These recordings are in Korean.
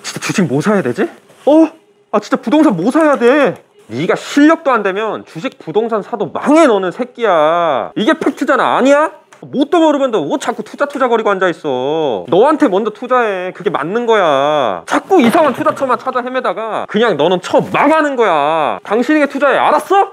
진짜 주식 뭐 사야 되지? 진짜 부동산 뭐 사야 돼? 네가 실력도 안 되면 주식 부동산 사도 망해 너는 새끼야. 이게 팩트잖아. 아니야? 뭣도 모르면서 뭐 자꾸 투자거리고 앉아있어. 너한테 먼저 투자해. 그게 맞는 거야. 자꾸 이상한 투자처만 찾아 헤매다가 그냥 너는 망하는 거야. 당신에게 투자해. 알았어?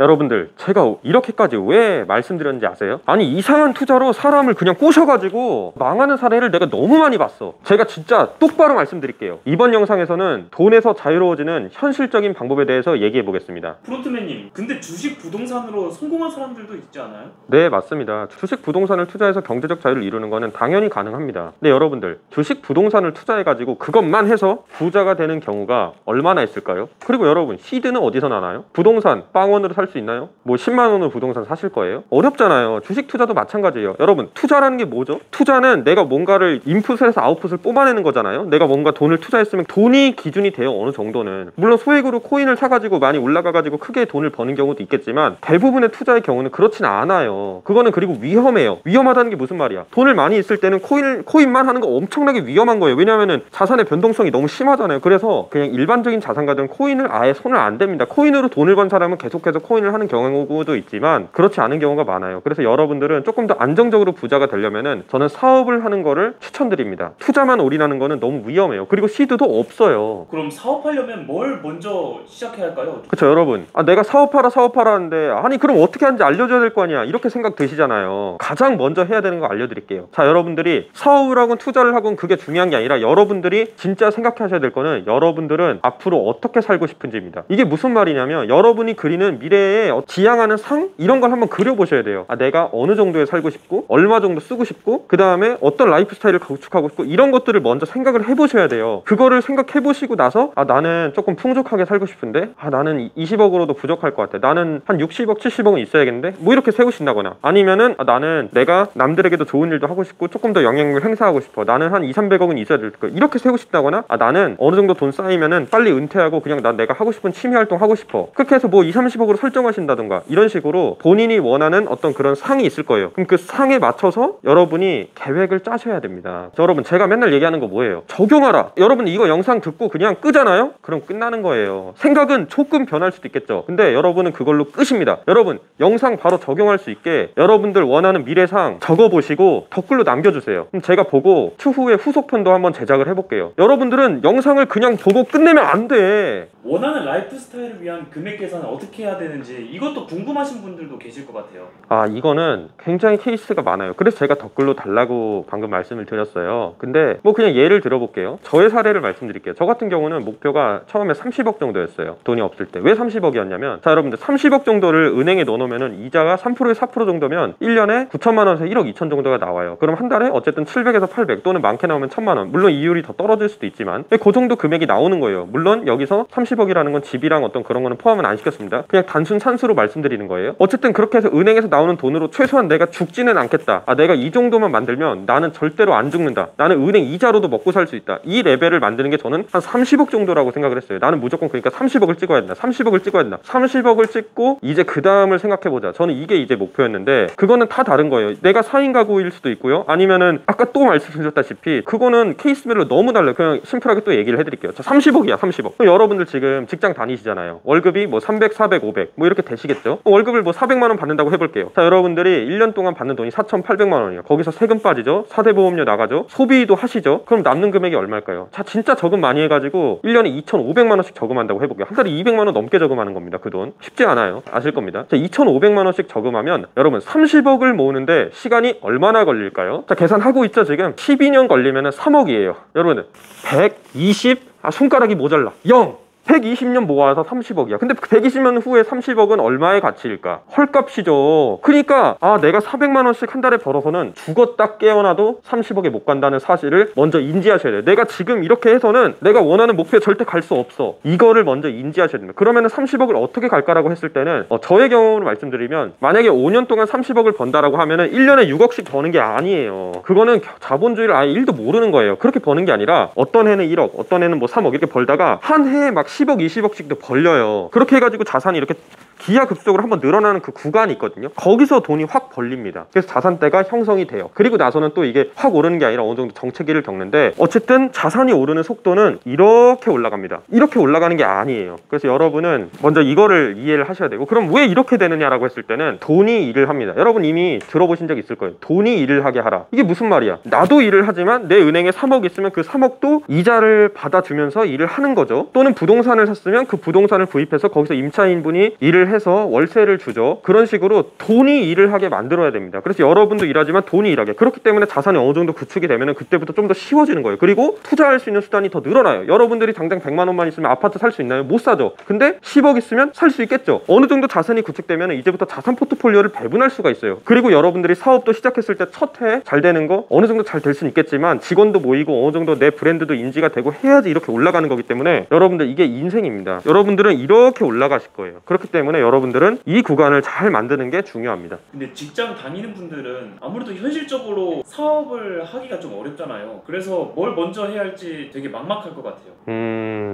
여러분들, 제가 이렇게까지 왜 말씀드렸는지 아세요? 아니, 이상한 투자로 사람을 그냥 꼬셔가지고 망하는 사례를 내가 너무 많이 봤어. 제가 진짜 똑바로 말씀드릴게요. 이번 영상에서는 돈에서 자유로워지는 현실적인 방법에 대해서 얘기해 보겠습니다. 프론트맨님, 근데 주식 부동산으로 성공한 사람들도 있지 않아요? 네, 맞습니다. 주식 부동산을 투자해서 경제적 자유를 이루는 거는 당연히 가능합니다. 근데 여러분들, 주식 부동산을 투자해가지고 그것만 해서 부자가 되는 경우가 얼마나 있을까요? 그리고 여러분, 시드는 어디서 나나요? 부동산 빵원으로 살 수 있나요? 뭐 10만 원으로 부동산 사실 거예요? 어렵잖아요. 주식 투자도 마찬가지예요. 여러분, 투자라는 게 뭐죠? 투자는 내가 뭔가를 인풋에서 아웃풋을 뽑아내는 거잖아요. 내가 뭔가 돈을 투자했으면 돈이 기준이 돼요. 어느 정도는. 물론 소액으로 코인을 사가지고 많이 올라가가지고 크게 돈을 버는 경우도 있겠지만 대부분의 투자의 경우는 그렇진 않아요. 그거는 그리고 위험해요. 위험하다는 게 무슨 말이야? 돈을 많이 있을 때는 코인만 하는 거 엄청나게 위험한 거예요. 왜냐하면은 자산의 변동성이 너무 심하잖아요. 그래서 그냥 일반적인 자산가들은 코인을 아예 손을 안 댑니다. 코인으로 돈을 번 사람은 계속해서 코인을 하는 경우도 있지만 그렇지 않은 경우가 많아요. 그래서 여러분들은 조금 더 안정적으로 부자가 되려면은 저는 사업을 하는 거를 추천드립니다. 투자만 올인하는 거는 너무 위험해요. 그리고 시드도 없어요. 그럼 사업하려면 뭘 먼저 시작해야 할까요? 그쵸, 여러분. 내가 사업하라 하는데 아니 그럼 어떻게 하는지 알려줘야 될 거 아니야. 이렇게 생각 드시잖아요. 가장 먼저 해야 되는 거 알려드릴게요. 자, 여러분들이 사업을 하건 투자를 하건 그게 중요한 게 아니라 여러분들이 진짜 생각하셔야 될 거는 여러분들은 앞으로 어떻게 살고 싶은지입니다. 이게 무슨 말이냐면 여러분이 그리는 미래에 지향하는 상? 이런 걸 한번 그려보셔야 돼요. 내가 어느 정도에 살고 싶고 얼마 정도 쓰고 싶고 그 다음에 어떤 라이프 스타일을 구축하고 싶고 이런 것들을 먼저 생각을 해보셔야 돼요. 그거를 생각해보시고 나서 나는 조금 풍족하게 살고 싶은데 나는 20억으로도 부족할 것 같아. 나는 한 60억, 70억은 있어야겠는데? 뭐 이렇게 세우신다거나 아니면은 나는 내가 남들에게도 좋은 일도 하고 싶고 조금 더 영향력을 행사하고 싶어. 나는 한 2, 300억은 있어야 될 거야. 이렇게 세우신다거나 나는 어느 정도 돈 쌓이면은 빨리 은퇴하고 그냥 내가 하고 싶은 취미 활동 하고 싶어. 그렇게 해서 뭐 2, 30억으로 설정하신다던가 이런 식으로 본인이 원하는 어떤 그런 상이 있을 거예요. 그럼 그 상에 맞춰서 여러분이 계획을 짜셔야 됩니다. 여러분, 제가 맨날 얘기하는 거 뭐예요? 적용하라. 여러분 이거 영상 듣고 그냥 끄잖아요? 그럼 끝나는 거예요. 생각은 조금 변할 수도 있겠죠. 근데 여러분은 그걸로 끝입니다. 여러분, 영상 바로 적용할 수 있게 여러분들 원하는 미래상 적어보시고 댓글로 남겨주세요. 그럼 제가 보고 추후에 후속편도 한번 제작을 해볼게요. 여러분들은 영상을 그냥 보고 끝내면 안 돼. 원하는 라이프 스타일을 위한 금액 계산을 어떻게 해야 되는지 이것도 궁금하신 분들도 계실 것 같아요. 이거는 굉장히 케이스가 많아요. 그래서 제가 댓글로 달라고 방금 말씀을 드렸어요. 근데 뭐 그냥 예를 들어볼게요. 저의 사례를 말씀드릴게요. 저 같은 경우는 목표가 처음에 30억 정도였어요. 돈이 없을 때. 왜 30억이었냐면 자, 여러분들 30억 정도를 은행에 넣어놓으면 이자가 3%에 4% 정도면 1년에 9천만 원에서 1억 2천 정도가 나와요. 그럼 한 달에 어쨌든 700에서 800 또는 많게 나오면 1000만 원. 물론 이율이 더 떨어질 수도 있지만 그 정도 금액이 나오는 거예요. 물론 여기서 30억이라는 건 집이랑 어떤 그런 거는 포함은 안 시켰습니다. 그냥 단순 산수로 말씀드리는 거예요. 어쨌든 그렇게 해서 은행에서 나오는 돈으로 최소한 내가 죽지는 않겠다. 내가 이 정도만 만들면 나는 절대로 안 죽는다. 나는 은행 이자로도 먹고 살 수 있다. 이 레벨을 만드는 게 저는 한 30억 정도라고 생각을 했어요. 나는 무조건 그러니까 30억을 찍어야 된다. 30억을 찍어야 된다. 30억을 찍고 이제 그 다음을 생각해보자. 저는 이게 이제 목표였는데 그거는 다 다른 거예요. 내가 4인 가구일 수도 있고요. 아니면은 아까 또 말씀드렸다시피 그거는 케이스별로 너무 달라요. 그냥 심플하게 또 얘기를 해드릴게요. 자, 30억이야 30억. 그럼 여러분들 지금 직장 다니시잖아요. 월급이 뭐 300, 400, 500 뭐 이렇게 되시겠죠. 월급을 뭐 400만 원 받는다고 해볼게요. 자, 여러분들이 1년 동안 받는 돈이 4,800만 원이에요. 거기서 세금 빠지죠. 사대보험료 나가죠. 소비도 하시죠. 그럼 남는 금액이 얼마일까요? 자, 진짜 저금 많이 해가지고 1년에 2,500만 원씩 저금한다고 해볼게요. 한 달에 200만 원 넘게 저금하는 겁니다. 그 돈 쉽지 않아요. 아실 겁니다. 자, 2,500만 원씩 저금하면 여러분 30억을 모으는데 시간이 얼마나 걸릴까요? 자, 계산하고 있죠. 지금 12년 걸리면 3억이에요. 여러분 120 손가락이 모자라 0 120년 모아서 30억이야. 근데 120년 후에 30억은 얼마의 가치일까? 헐값이죠. 그러니까 내가 400만 원씩 한 달에 벌어서는 죽었다 깨어나도 30억에 못 간다는 사실을 먼저 인지하셔야 돼요. 내가 지금 이렇게 해서는 내가 원하는 목표에 절대 갈 수 없어. 이거를 먼저 인지하셔야 됩니다. 그러면은 30억을 어떻게 갈까라고 했을 때는 저의 경우로 말씀드리면 만약에 5년 동안 30억을 번다라고 하면은 1년에 6억씩 버는 게 아니에요. 그거는 자본주의를 아예 1도 모르는 거예요. 그렇게 버는 게 아니라 어떤 해는 1억, 어떤 해는 뭐 3억 이렇게 벌다가 한 해에 막 10억, 20억씩도 벌려요. 그렇게 해가지고 자산이 이렇게 기하급수적으로 한번 늘어나는 그 구간이 있거든요. 거기서 돈이 확 벌립니다. 그래서 자산대가 형성이 돼요. 그리고 나서는 또 이게 확 오르는 게 아니라 어느 정도 정체기를 겪는데, 어쨌든 자산이 오르는 속도는 이렇게 올라갑니다. 이렇게 올라가는 게 아니에요. 그래서 여러분은 먼저 이거를 이해를 하셔야 되고, 그럼 왜 이렇게 되느냐라고 했을 때는 돈이 일을 합니다. 여러분 이미 들어보신 적 있을 거예요. 돈이 일을 하게 하라. 이게 무슨 말이야? 나도 일을 하지만 내 은행에 3억 있으면 그 3억도 이자를 받아주면서 일을 하는 거죠. 또는 부동산을 샀으면 그 부동산을 구입해서 거기서 임차인분이 일을 해서 월세를 주죠. 그런 식으로 돈이 일을 하게 만들어야 됩니다. 그래서 여러분도 일하지만 돈이 일하게. 그렇기 때문에 자산이 어느 정도 구축이 되면 그때부터 좀 더 쉬워지는 거예요. 그리고 투자할 수 있는 수단이 더 늘어나요. 여러분들이 당장 100만 원만 있으면 아파트 살 수 있나요? 못 사죠. 근데 10억 있으면 살 수 있겠죠. 어느 정도 자산이 구축되면 이제부터 자산 포트폴리오를 배분할 수가 있어요. 그리고 여러분들이 사업도 시작했을 때 첫 해 잘 되는 거 어느 정도 잘 될 수는 있겠지만, 직원도 모이고 어느 정도 내 브랜드도 인지가 되고 해야지 이렇게 올라가는 거기 때문에, 여러분들 이게 인생입니다. 여러분들은 이렇게 올라가실 거예요. 그렇기 때문에 여러분들은 이 구간을 잘 만드는 게 중요합니다. 근데 직장 다니는 분들은 아무래도 현실적으로 사업을 하기가 좀 어렵잖아요. 그래서 뭘 먼저 해야 할지 되게 막막할 것 같아요.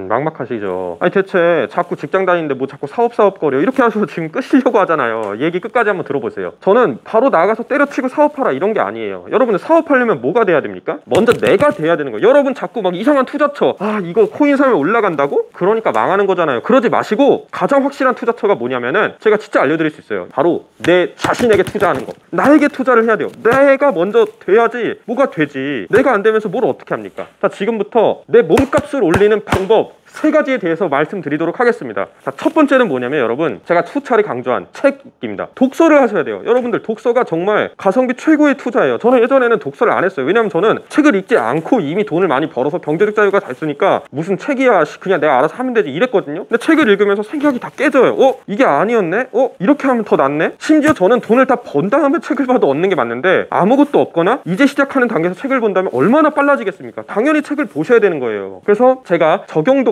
막막하시죠. 아니 대체 자꾸 직장 다니는데 뭐 자꾸 사업거려 이렇게 하셔서 지금 끄시려고 하잖아요. 얘기 끝까지 한번 들어보세요. 저는 바로 나가서 때려치고 사업하라 이런 게 아니에요. 여러분들 사업하려면 뭐가 돼야 됩니까? 먼저 내가 돼야 되는 거예요. 여러분 자꾸 막 이상한 투자처, 이거 코인 사면 올라간다고? 그러니까 망하는 거잖아요. 그러지 마시고 가장 확실한 투자처가 뭐냐면은, 제가 진짜 알려드릴 수 있어요. 바로 내 자신에게 투자하는 거. 나에게 투자를 해야 돼요. 내가 먼저 돼야지 뭐가 되지. 내가 안 되면서 뭘 어떻게 합니까? 자, 지금부터 내 몸값을 올리는 방법 3가지에 대해서 말씀드리도록 하겠습니다. 자, 첫 번째는 뭐냐면, 여러분 제가 수차례 강조한 책 읽기입니다. 독서를 하셔야 돼요. 여러분들 독서가 정말 가성비 최고의 투자예요. 저는 예전에는 독서를 안 했어요. 왜냐면 저는 책을 읽지 않고 이미 돈을 많이 벌어서 경제적 자유가 됐으니까 무슨 책이야, 그냥 내가 알아서 하면 되지 이랬거든요. 근데 책을 읽으면서 생각이 다 깨져요. 이게 아니었네? 이렇게 하면 더 낫네? 심지어 저는 돈을 다 번 다음에 책을 봐도 얻는 게 맞는데, 아무것도 없거나 이제 시작하는 단계에서 책을 본다면 얼마나 빨라지겠습니까? 당연히 책을 보셔야 되는 거예요. 그래서 제가 적용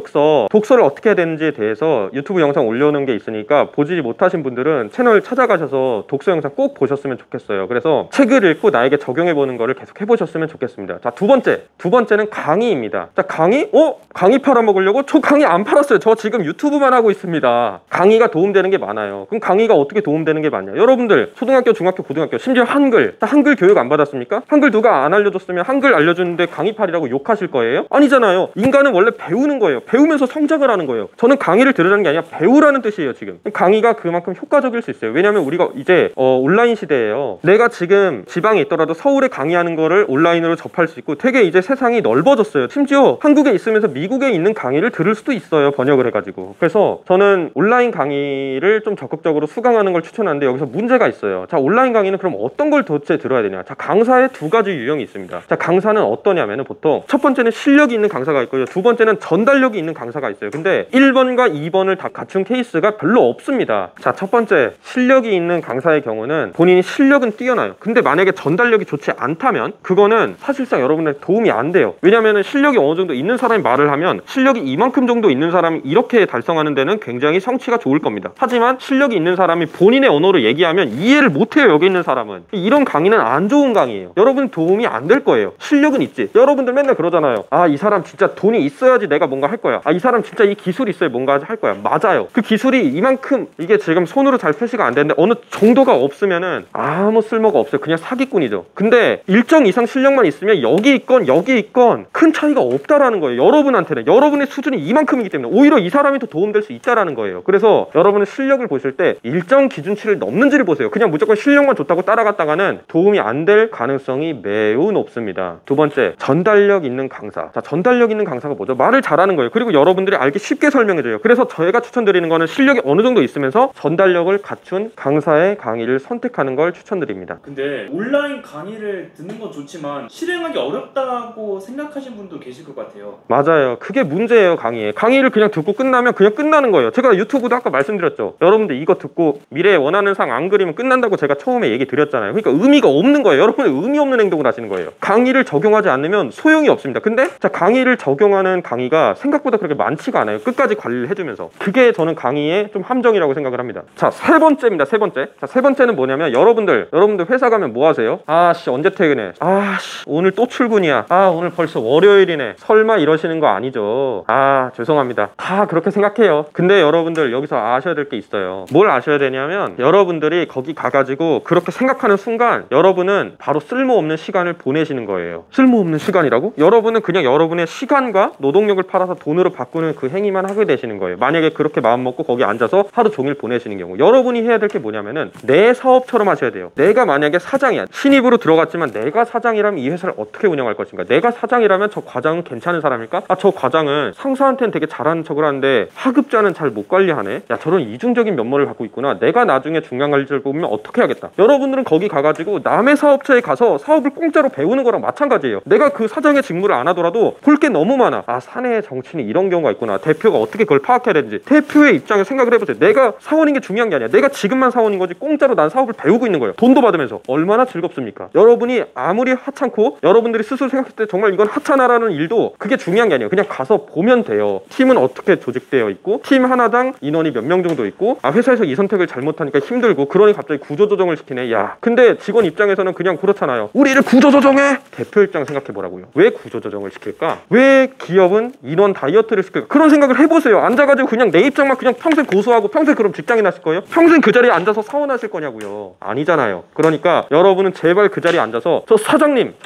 독서를 어떻게 해야 되는지에 대해서 유튜브 영상 올려놓은 게 있으니까, 보지 못하신 분들은 채널 찾아가셔서 독서 영상 꼭 보셨으면 좋겠어요. 그래서 책을 읽고 나에게 적용해보는 거를 계속 해보셨으면 좋겠습니다. 자, 두 번째는 강의입니다. 자, 강의? 강의 팔아먹으려고? 저 강의 안 팔았어요. 저 지금 유튜브만 하고 있습니다. 강의가 도움되는 게 많아요. 그럼 강의가 어떻게 도움되는 게 많냐? 여러분들 초등학교, 중학교, 고등학교, 심지어 한글 교육 안 받았습니까? 한글 누가 안 알려줬으면 한글 알려주는데 강의 팔이라고 욕하실 거예요? 아니잖아요. 인간은 원래 배우는 거예요. 배우면서 성장을 하는 거예요. 저는 강의를 들으라는 게 아니라 배우라는 뜻이에요. 지금 강의가 그만큼 효과적일 수 있어요. 왜냐하면 우리가 이제 온라인 시대예요. 내가 지금 지방에 있더라도 서울에 강의하는 거를 온라인으로 접할 수 있고, 되게 이제 세상이 넓어졌어요. 심지어 한국에 있으면서 미국에 있는 강의를 들을 수도 있어요. 번역을 해가지고. 그래서 저는 온라인 강의를 좀 적극적으로 수강하는 걸 추천하는데, 여기서 문제가 있어요. 자, 온라인 강의는 그럼 어떤 걸 도대체 들어야 되냐? 자, 강사의 2가지 유형이 있습니다. 자, 강사는 어떠냐면은, 보통 첫 번째는 실력이 있는 강사가 있고요. 두 번째는 전달력이 있는 강사가 있어요. 근데 1번과 2번을 다 갖춘 케이스가 별로 없습니다. 자, 첫 번째, 실력이 있는 강사의 경우는 본인이 실력은 뛰어나요. 근데 만약에 전달력이 좋지 않다면 그거는 사실상 여러분들 도움이 안 돼요. 왜냐면은 실력이 어느 정도 있는 사람이 말을 하면, 실력이 이만큼 정도 있는 사람이 이렇게 달성하는 데는 굉장히 성취가 좋을 겁니다. 하지만 실력이 있는 사람이 본인의 언어로 얘기하면 이해를 못해요. 여기 있는 사람은. 이런 강의는 안 좋은 강의예요. 여러분 도움이 안 될 거예요. 실력은 있지. 여러분들 맨날 그러잖아요. 이 사람 진짜 돈이 있어야지 내가 뭔가 할 거야. 이 사람 진짜 이 기술이 있어야 뭔가 할 거야. 맞아요. 그 기술이 이만큼, 이게 지금 손으로 잘 표시가 안 되는데 어느 정도가 없으면은 아무 쓸모가 없어요. 그냥 사기꾼이죠. 근데 일정 이상 실력만 있으면 여기 있건 큰 차이가 없다라는 거예요. 여러분한테는. 여러분의 수준이 이만큼이기 때문에 오히려 이 사람이 더 도움될 수 있다라는 거예요. 그래서 여러분의 실력을 보실 때 일정 기준치를 넘는지를 보세요. 그냥 무조건 실력만 좋다고 따라갔다가는 도움이 안 될 가능성이 매우 높습니다. 두 번째, 전달력 있는 강사. 자, 전달력 있는 강사가 뭐죠? 말을 잘하는 거예요. 그리고 여러분들이 알기 쉽게 설명해줘요. 그래서 저희가 추천드리는 거는 실력이 어느 정도 있으면서 전달력을 갖춘 강사의 강의를 선택하는 걸 추천드립니다. 근데 온라인 강의를 듣는 건 좋지만 실행하기 어렵다고 생각하시는 분도 계실 것 같아요. 맞아요. 그게 문제예요. 강의를 그냥 듣고 끝나면 그냥 끝나는 거예요. 제가 유튜브도 아까 말씀드렸죠. 여러분들 이거 듣고 미래에 원하는 상 안 그리면 끝난다고 제가 처음에 얘기 드렸잖아요. 그러니까 의미가 없는 거예요. 여러분은 의미 없는 행동을 하시는 거예요. 강의를 적용하지 않으면 소용이 없습니다. 근데 자, 강의를 적용하는 강의가 생각보다 생각보다 그렇게 많지가 않아요. 끝까지 관리를 해주면서. 그게 저는 강의의 좀 함정이라고 생각을 합니다. 자, 세 번째입니다. 세 번째. 자, 세 번째는 뭐냐면 여러분들 회사 가면 뭐 하세요? 아씨 언제 퇴근해? 아씨 오늘 또 출근이야. 아 오늘 벌써 월요일이네. 설마 이러시는 거 아니죠? 아 죄송합니다. 다 그렇게 생각해요. 근데 여러분들 여기서 아셔야 될 게 있어요. 뭘 아셔야 되냐면 여러분들이 거기 가가지고 그렇게 생각하는 순간 여러분은 바로 쓸모없는 시간을 보내시는 거예요. 쓸모없는 시간이라고? 여러분은 그냥 여러분의 시간과 노동력을 팔아서 돈으로 바꾸는 그 행위만 하게 되시는 거예요. 만약에 그렇게 마음 먹고 거기 앉아서 하루 종일 보내시는 경우 여러분이 해야 될 게 뭐냐면은 내 사업처럼 하셔야 돼요. 내가 만약에 사장이야. 신입으로 들어갔지만 내가 사장이라면 이 회사를 어떻게 운영할 것인가? 내가 사장이라면 저 과장은 괜찮은 사람일까? 아 저 과장은 상사한테는 되게 잘하는 척을 하는데 하급자는 잘 못 관리하네. 야 저런 이중적인 면모를 갖고 있구나. 내가 나중에 중간 관리자를 뽑으면 어떻게 하겠다. 여러분들은 거기 가가지고 남의 사업처에 가서 사업을 공짜로 배우는 거랑 마찬가지예요. 내가 그 사장의 직무를 안 하더라도 볼 게 너무 많아. 아 사내의 정치는 이런 경우가 있구나. 대표가 어떻게 그걸 파악해야 되는지. 대표의 입장에서 생각을 해보세요. 내가 사원인 게 중요한 게 아니야. 내가 지금만 사원인 거지 공짜로 난 사업을 배우고 있는 거예요. 돈도 받으면서. 얼마나 즐겁습니까? 여러분이 아무리 하찮고 여러분들이 스스로 생각했을 때 정말 이건 하찮아라는 일도 그게 중요한 게 아니에요. 그냥 가서 보면 돼요. 팀은 어떻게 조직되어 있고 팀 하나당 인원이 몇 명 정도 있고 아 회사에서 이 선택을 잘못하니까 힘들고 그러니 갑자기 구조조정을 시키네. 야 근데 직원 입장에서는 그냥 그렇잖아요. 우리를 구조조정해! 대표 입장 생각해보라고요. 왜 구조조정을 시킬까? 왜 기업은 인원 다이어트를 시킬까? 그런 생각을 해보세요. 앉아가지고 그냥 내 입장만 그냥 평생 고수하고 평생 그럼 직장인 하실 거예요? 평생 그 자리에 앉아서 사원하실 거냐고요. 아니잖아요. 그러니까 여러분은 제발 그 자리에 앉아서 저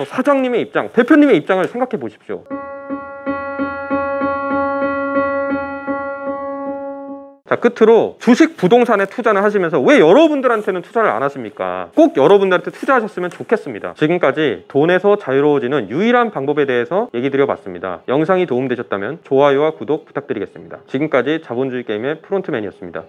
사장님의 입장, 대표님의 입장을 생각해 보십시오. 자 끝으로 주식 부동산에 투자를 하시면서 왜 여러분들한테는 투자를 안 하십니까? 꼭 여러분들한테 투자하셨으면 좋겠습니다. 지금까지 돈에서 자유로워지는 유일한 방법에 대해서 얘기 드려봤습니다. 영상이 도움되셨다면 좋아요와 구독 부탁드리겠습니다. 지금까지 자본주의 게임의 프론트맨이었습니다.